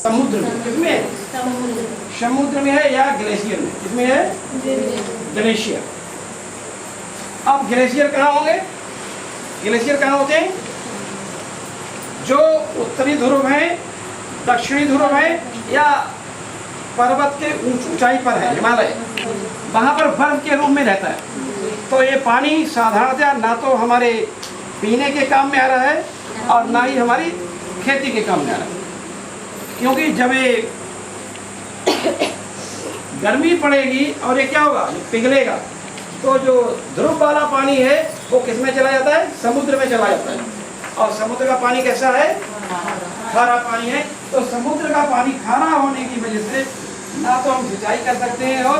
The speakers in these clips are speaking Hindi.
समुद्र में। किसमें? समुद्र में है या ग्लेशियर में? किसमें है? ग्लेशियर। अब ग्लेशियर कहाँ होंगे? ग्लेशियर कहाँ होते हैं? जो उत्तरी ध्रुव है, दक्षिणी ध्रुव है, या पर्वत के ऊंचाई पर है, हिमालय, वहाँ पर बर्फ के रूप में रहता है। तो ये पानी साधारणतः ना तो हमारे पीने के काम में आ रहा है और ना ही हमारी खेती के काम में आ रहा है, क्योंकि जब ये गर्मी पड़ेगी और ये क्या होगा, ये पिघलेगा, तो जो ध्रुव वाला पानी है वो किस में चला जाता है? समुद्र में चला जाता है। और समुद्र का पानी कैसा है? खारा पानी है। तो समुद्र का पानी खारा होने की वजह से ना तो हम सिंचाई कर सकते हैं और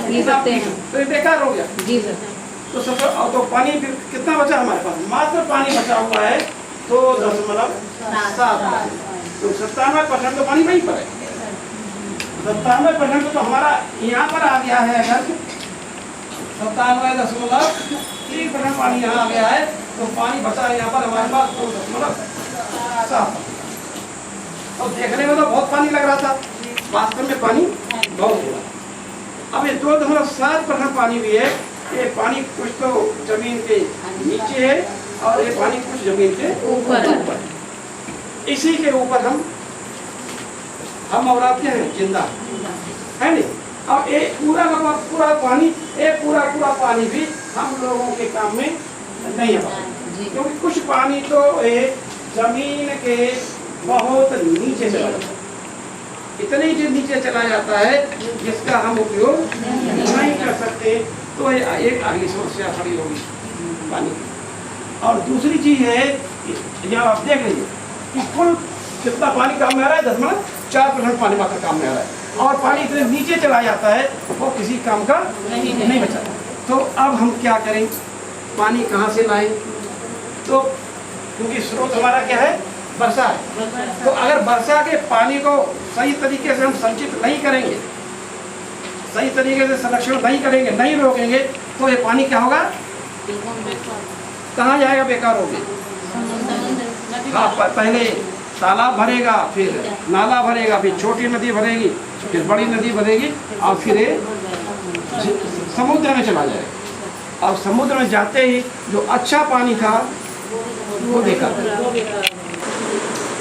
पी सकते हैं, तो ये बेकार हो गया जी सर। तो सब तो पानी फिर कितना बचा हमारे पास? मात्र पानी बचा हुआ है तो 0.7। तो 97% तो पानी वहीं पर है। 97% तो हमारा यहाँ पर आ गया है। अगर 97.3% पानी यहाँ आ गया है तो पानी बचा है यहाँ पर हमारे पास 2.7। और देखने में तो बहुत पानी लग रहा था, वास्तव में पानी बहुत हुआ। अब ये 2.7% पानी भी है। ये पानी कुछ तो जमीन के नीचे है और ये पानी कुछ जमीन के ऊपर है। इसी के ऊपर हम और आप क्या है? जिंदा है नहीं। अब ये पूरा पानी भी हम लोगों के काम में नहीं आता, क्योंकि कुछ पानी तो जमीन के बहुत नीचे चला जाता है, इतने ही नीचे चला जाता है जिसका हम उपयोग नहीं कर सकते। तो एक अगली समस्या खड़ी होगी पानी की। और दूसरी चीज है, यहाँ आप देख लीजिए कि कुल कितना पानी काम में आ रहा है? 0.4% पानी मात्र काम में आ रहा है, और पानी इतने नीचे चला जाता है वो किसी काम का नहीं बचा। तो अब हम क्या करें? पानी कहाँ से लाएं? तो क्योंकि स्रोत हमारा क्या है? वर्षा है। तो अगर वर्षा के पानी को सही तरीके से हम संचित नहीं करेंगे, सही तरीके से संरक्षण नहीं करेंगे, नहीं रोकेंगे, तो ये पानी क्या होगा? कहाँ जाएगा? बेकार हो गया। हाँ, पहले तालाब भरेगा, फिर नाला भरेगा, फिर छोटी नदी भरेगी, फिर बड़ी नदी भरेगी, और फिर समुद्र में चला जाएगा। और समुद्र में जाते ही जो अच्छा पानी था वो बेकार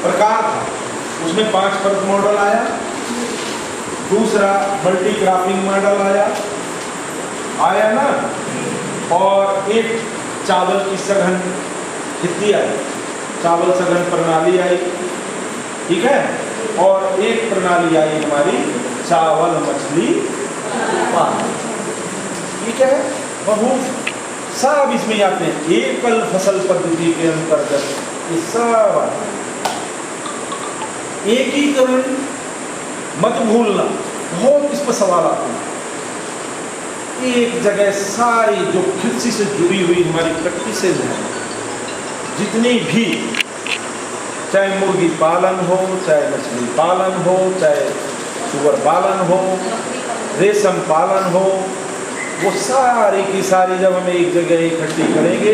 प्रकार था। उसमें 5 परत मॉडल आया, दूसरा मल्टी क्रॉपिंग मॉडल आया ना, और एक चावल की सघन खेती आई, चावल सघन प्रणाली आई, ठीक है। और एक प्रणाली आई हमारी चावल मछली पालन, ठीक है। बहुत सब इसमें आते हैं। एकल फसल पद्धति के अंतर्गत ये सब एकीकरण मत भूलना, बहुत इस पर सवाल आते हैं। एक जगह सारी जो कृषि से जुड़ी हुई हमारी प्रैक्टिसेज हैं, जितनी भी, चाहे मुर्गी पालन हो, चाहे मछली पालन हो, चाहे सुअर पालन हो, रेशम पालन हो, वो सारी की सारी जब हम एक जगह इकट्ठी करेंगे,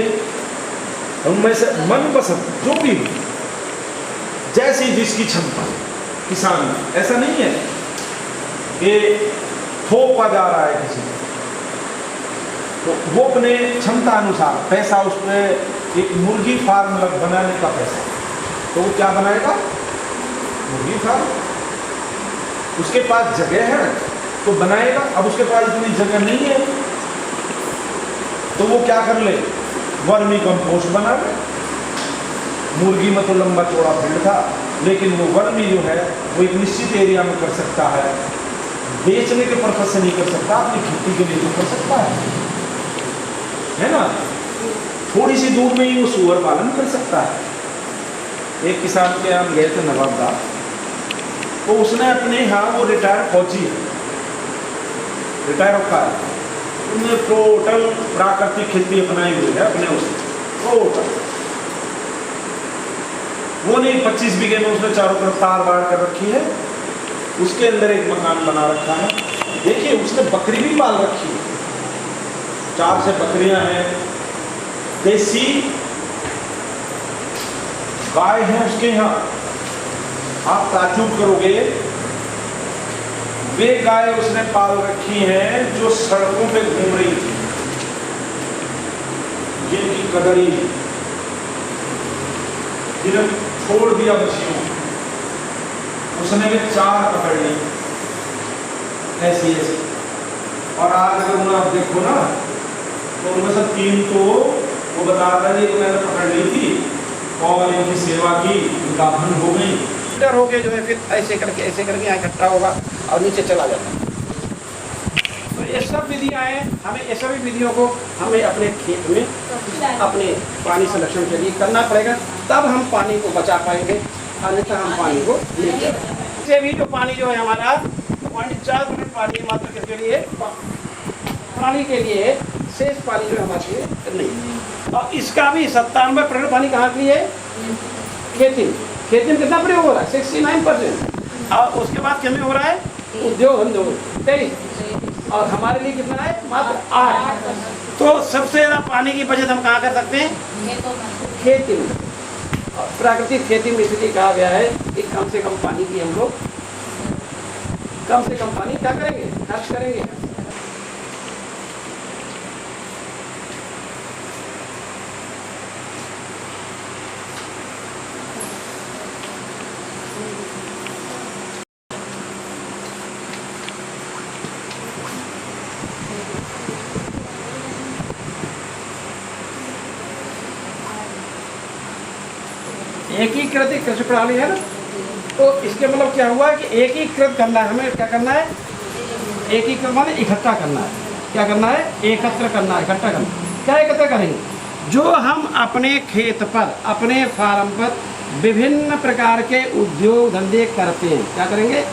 उनमें से मनपसंद जो भी हो, जैसी जिसकी क्षमता किसान में, ऐसा नहीं है कि थोपा जा रहा है किसी को, तो वो अपने क्षमता अनुसार पैसा, उसमें एक मुर्गी फार्म बनाने का पैसा, तो वो क्या बनाएगा? मुर्गी फार्म। उसके पास जगह है तो बनाएगा। अब उसके पास इतनी जगह नहीं है तो वो क्या कर ले? वर्मी कंपोस्ट बना ले। मुर्गी में तो लंबा चौड़ा फील्ड था, लेकिन वो वर्मी जो है वो एक निश्चित एरिया में कर सकता है, बेचने के पर्पज से नहीं कर सकता, अपनी खेती के लिए तो कर सकता है ना। थोड़ी सी दूर में ही वो सुअर पालन कर सकता है। एक किसान के यहाँ गए थे नवाबदार, तो उसने अपने यहाँ, वो रिटायर फौजी है, रिटायर होता है, उन्होंने टोटल प्राकृतिक खेती अपनाई हुई है अपने उसने टोटल। वो नहीं 25 बीघे में उसने चारों तरफ तार बाड़ कर रखी है, उसके अंदर एक मकान बना रखा है। देखिए उसने बकरी भी पाल रखी है, 4 से बकरियां हैं, देसी गाय है उसके यहाँ, आप ताज्जुब करोगे, वे गाय उसने पाल रखी हैं जो सड़कों पे घूम रही थी, जिनकी कदर ही नहीं, जिन्हें छोड़ दिया बच्चियों, उसने भी 4 पकड़ ली ऐसी ऐसी। और आज अगर उन्हें आप देखो ना, तो उनमें से 3 तो वो बताता है कि मैंने पकड़ ली थी और इनकी सेवा की, गाभन हो गई। डर हो के जो है फिर ऐसे करके यहाँ इकट्ठा होगा और नीचे चला जाता है। तो ये सब विधियाँ हैं, हमें ये सभी विधियों को हमें अपने खेत में अपने पानी संरक्षण के लिए करना पड़ेगा, तब हम पानी को बचा पाएंगे, अन्यथा हम पानी को नहीं बचा पाएंगे। इससे भी जो पानी जो है हमारा 0.4% पानी मात्र किसके लिए, पानी के लिए, शेष पानी जो हमारे लिए नहीं। और इसका भी 97% पानी कहाँ के लिए, खेती में कितना प्रयोग हो रहा है, 69%। और उसके बाद क्या में हो रहा है, उद्योग धंधों 23, और हमारे लिए कितना है, मात्र 8। तो सबसे ज़्यादा पानी की बचत हम कहाँ कर सकते हैं, खेती में। और प्राकृतिक खेती में इसलिए कहा गया है कि कम से कम पानी की हम लोग, कम से कम पानी क्या करेंगे, खर्च करेंगे। एकीकृत कृषि प्रणाली है ना, तो इसके मतलब क्या हुआ कि एकीकृत करना है, हमें क्या करना है, एकीकृत माने इकट्ठा करना है। क्या करना है, एकत्र करना है, इकट्ठा करना। क्या एकत्र करेंगे, जो हम अपने खेत पर, अपने फार्म पर विभिन्न प्रकार के उद्योग धंधे करते हैं, क्या करेंगे,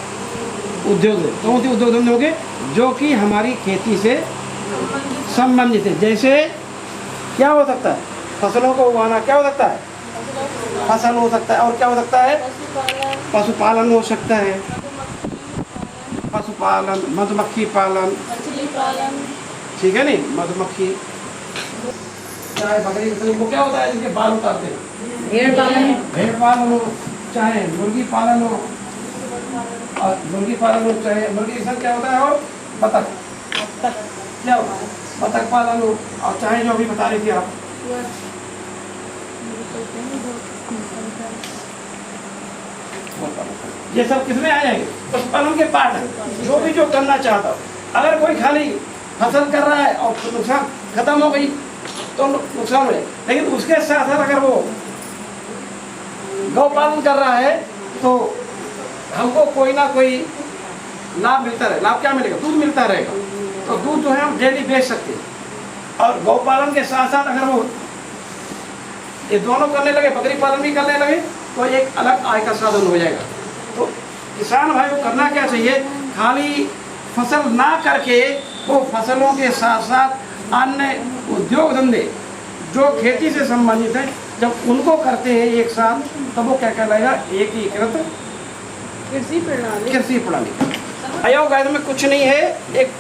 उद्योग, कौन से उद्योग धंधे होंगे, जो कि हमारी खेती से संबंधित है। जैसे क्या हो सकता है, फसलों को उगाना, क्या हो सकता है, फसल हो सकता है, और क्या हो सकता है, पशुपालन हो सकता है, पशुपालन, मधुमक्खी पालन, ठीक है नहीं, मधुमक्खी, चाहे बकरी को क्या होता है, जिनके बाल उतारते हैं, भेड़ पालन हो, चाहे मुर्गी पालन हो, और मुर्गी पालन हो, चाहे मुर्गी का क्या होता है, और बतख, क्या होता है, बतख पालन हो, और चाहे जो अभी बता रही थी आप, ये सब किसमें आ जाएंगे, पशुपालन के पार्ट है। जो भी जो करना चाहता हो, अगर कोई खाली फसल कर रहा है और नुकसान खत्म हो गई तो नुकसान हो जाए, लेकिन उसके साथ साथ अगर वो गौ पालन कर रहा है तो हमको कोई ना कोई लाभ मिलता रहे। लाभ क्या मिलेगा, दूध मिलता रहेगा, तो दूध जो है हम डेली बेच सकते हैं। और गौ पालन के साथ साथ अगर वो ये दोनों करने लगे, बकरी पालन भी करने लगे, तो एक अलग आय का साधन हो जाएगा। तो किसान भाई को करना क्या चाहिए, खाली फसल ना करके वो फसलों के साथ साथ अन्य उद्योग धंधे जो खेती से संबंधित है, जब उनको करते हैं एक साथ, तब वो क्या कहलाएगा, एकीकृत कृषि प्रणाली। आयोग में कुछ नहीं है, एक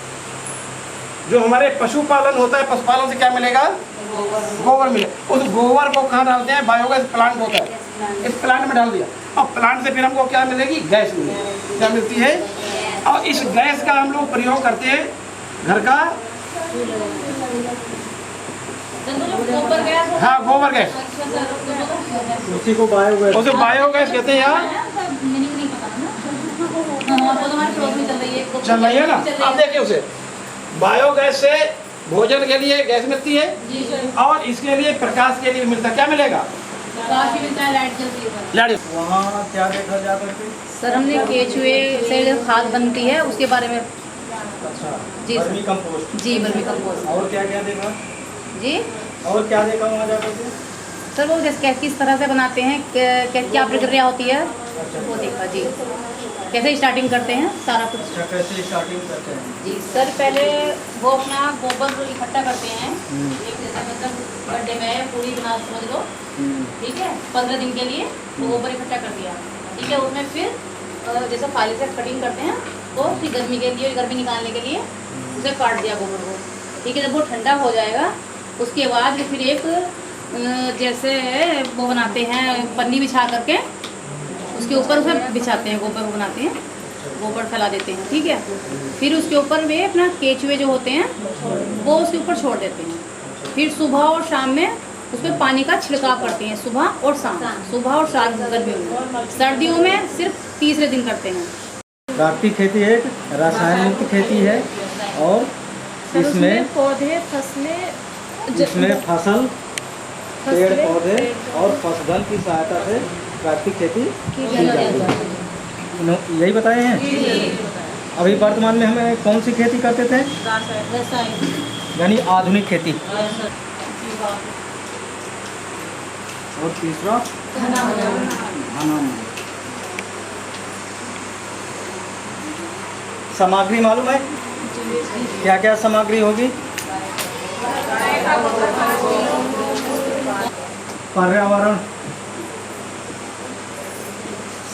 जो हमारे पशुपालन होता है, पशुपालन से क्या मिलेगा, गोबर मिले। उस गोबर को कहाँ डालते हैं, बायोगैस प्लांट होता है, इस प्लांट में डाल दिया, और प्लांट से फिर हमको क्या मिलेगी, गैस मिलेगी। क्या मिलती है, और इस गैस का हम लोग प्रयोग करते हैं घर का, हाँ गोबर गैस, उसी को बायोगैस, उसे बायोगैस कहते हैं। यार चल रही है ना, अब देखिए उसे बायोगैस से भोजन के लिए गैस मिलती है, और इसके लिए प्रकाश के लिए मिलता है, क्या मिलेगा, लाइट। वहाँ क्या देखा जाता है सर, हमने केचुए से खाद बनती है उसके बारे में। अच्छा जी वर्मी कंपोस्ट, जी वर्मी कंपोस्ट। और क्या क्या देखा जी, और क्या देखा वहाँ जाकर सर, वो जैसे किस तरह से बनाते हैं, क्या प्रक्रिया होती है, वो देखा जी, कैसे स्टार्टिंग करते हैं सारा कुछ। अच्छा, कैसे स्टार्टिंग करते हैं जी सर, पहले वो अपना गोबर इकट्ठा करते हैं, एक जैसे मतलब गड्ढे में पूरी बना समझ लो, ठीक है, 15 दिन के लिए वो गोबर इकट्ठा कर दिया, ठीक है। उसमें फिर जैसे फाली से कटिंग करते हैं, वो फिर गर्मी के लिए, गर्मी निकालने के लिए उसे काट दिया गोबर को, ठीक है। जब वो ठंडा हो जाएगा उसके बाद फिर एक जैसे वो बनाते हैं पन्नी बिछा करके, उसके ऊपर उसे बिछाते हैं, गोबर को बनाते हैं, गोबर फैला देते हैं, ठीक है। फिर उसके ऊपर वे अपना केचुए जो होते हैं वो उसके ऊपर छोड़ देते हैं। फिर सुबह और शाम में उस पर पानी का छिड़काव करते हैं, सुबह और शाम, सुबह और शाम गर्मियों में। सर्दियों में सिर्फ तीसरे दिन करते हैं। प्राकृतिक खेती एक रासायन मुक्त खेती है और इसमें पौधे फसलें इसमें फसल, पेड़ पौधे और पशुधन की सहायता से प्राकृतिक खेती की जाती है। यही बताए हैं। अभी वर्तमान में हमें कौन सी खेती करते थे? यानी आधुनिक खेती। और तीसरा घना। सामग्री मालूम है क्या क्या सामग्री होगी? पर्यावरण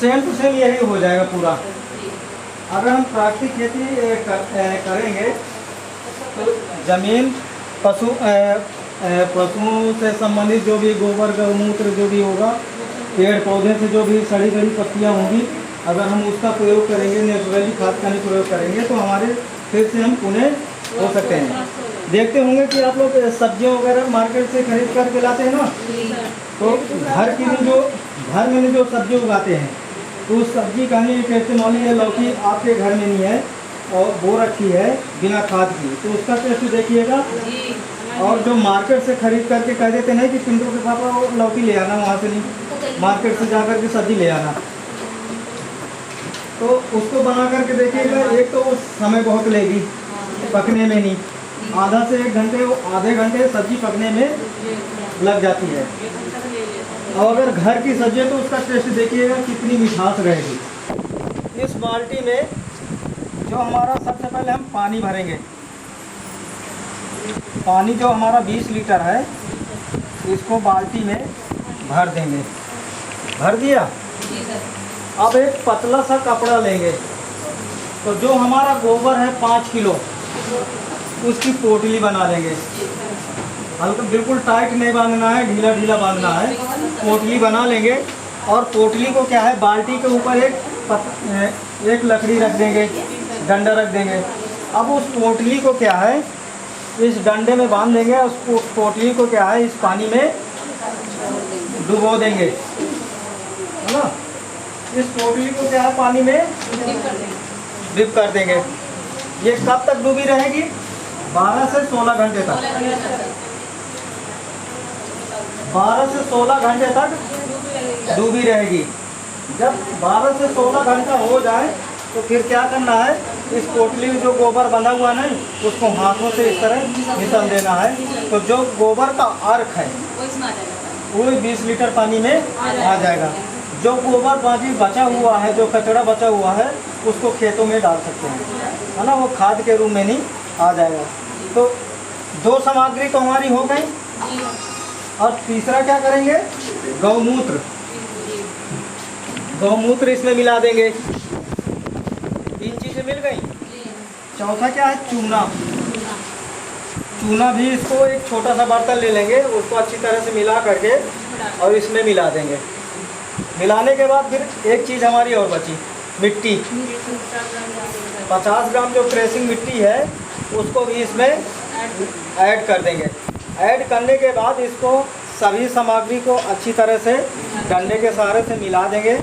सेम टू सेम यही हो जाएगा पूरा। अगर हम प्राकृतिक खेती करेंगे तो जमीन पशुओं से संबंधित जो भी गोबर गौमूत्र जो भी होगा, पेड़ पौधे से जो भी सड़ी गली पत्तियाँ होंगी, अगर हम उसका प्रयोग करेंगे, नेचुरली खाद का नहीं प्रयोग करेंगे तो हमारे फिर से हम पुनः हो सकते हैं। देखते होंगे कि आप लोग सब्जियां वगैरह मार्केट से खरीद करके लाते हैं ना, तो घर में जो सब्जी उगाते हैं तो उस सब्जी का ही टेस्ट मान लीजिए लौकी आपके घर में नहीं है और वो रखी है बिना खाद की, तो उसका टेस्ट देखिएगा। और जो मार्केट से खरीद करके कह देते नहीं कि पिंटू के पापा वो लौकी ले आना, वहाँ से नहीं, मार्केट से जा कर के सब्जी ले आना, तो उसको बना करके देखिएगा। एक तो वो समय बहुत लेगी पकने में, नहीं आधा से 1 घंटे, आधे घंटे सब्जी पकने में लग जाती है। और अगर घर की सब्जी है तो उसका टेस्ट देखिएगा कितनी मिठास रहेगी। इस बाल्टी में जो हमारा सबसे पहले हम पानी भरेंगे, पानी जो हमारा 20 लीटर है इसको बाल्टी में भर देंगे। भर दिया। अब एक पतला सा कपड़ा लेंगे, तो जो हमारा गोबर है 5 किलो उसकी पोटली बना लेंगे। हल्का बिल्कुल टाइट नहीं बांधना है, ढीला ढीला बांधना है। पोटली बना लेंगे और पोटली को क्या है बाल्टी के ऊपर एक लकड़ी रख देंगे, डंडा रख देंगे। अब उस पोटली को क्या है इस डंडे में बांध देंगे, उस पोटली को क्या है इस पानी में डुबो देंगे, है ना। इस पोटली को क्या है पानी में डिप कर देंगे। ये कब तक डूबी रहेगी? 12 से 16 घंटे तक। 12 से 16 घंटे तक डूबी रहेगी। जब 12 से 16 घंटा हो जाए तो फिर क्या करना है, इस पोटली में जो गोबर बना हुआ नहीं उसको हाथों से इस तरह मिसल देना है। तो जो गोबर का अर्क है वो 20 लीटर पानी में आ जाएगा। जो गोबर बाकी बचा हुआ है, जो कचरा बचा हुआ है उसको खेतों में डाल सकते हैं, है ना, वो खाद के रूप में नहीं आ जाएगा। तो 2 सामग्री तो हमारी हो गई। और तीसरा क्या करेंगे? गौमूत्र। गौमूत्र इसमें मिला देंगे। 3 चीज़ें मिल गई। चौथा क्या है? चूना। चूना भी इसको एक छोटा सा बर्तन ले लेंगे, उसको अच्छी तरह से मिला करके और इसमें मिला देंगे। मिलाने के बाद फिर एक चीज़ हमारी और बची, मिट्टी। 50 ग्राम जो क्रेशिंग मिट्टी है उसको भी इसमें ऐड कर देंगे। ऐड करने के बाद इसको सभी सामग्री को अच्छी तरह से डंडे के सहारे से मिला देंगे।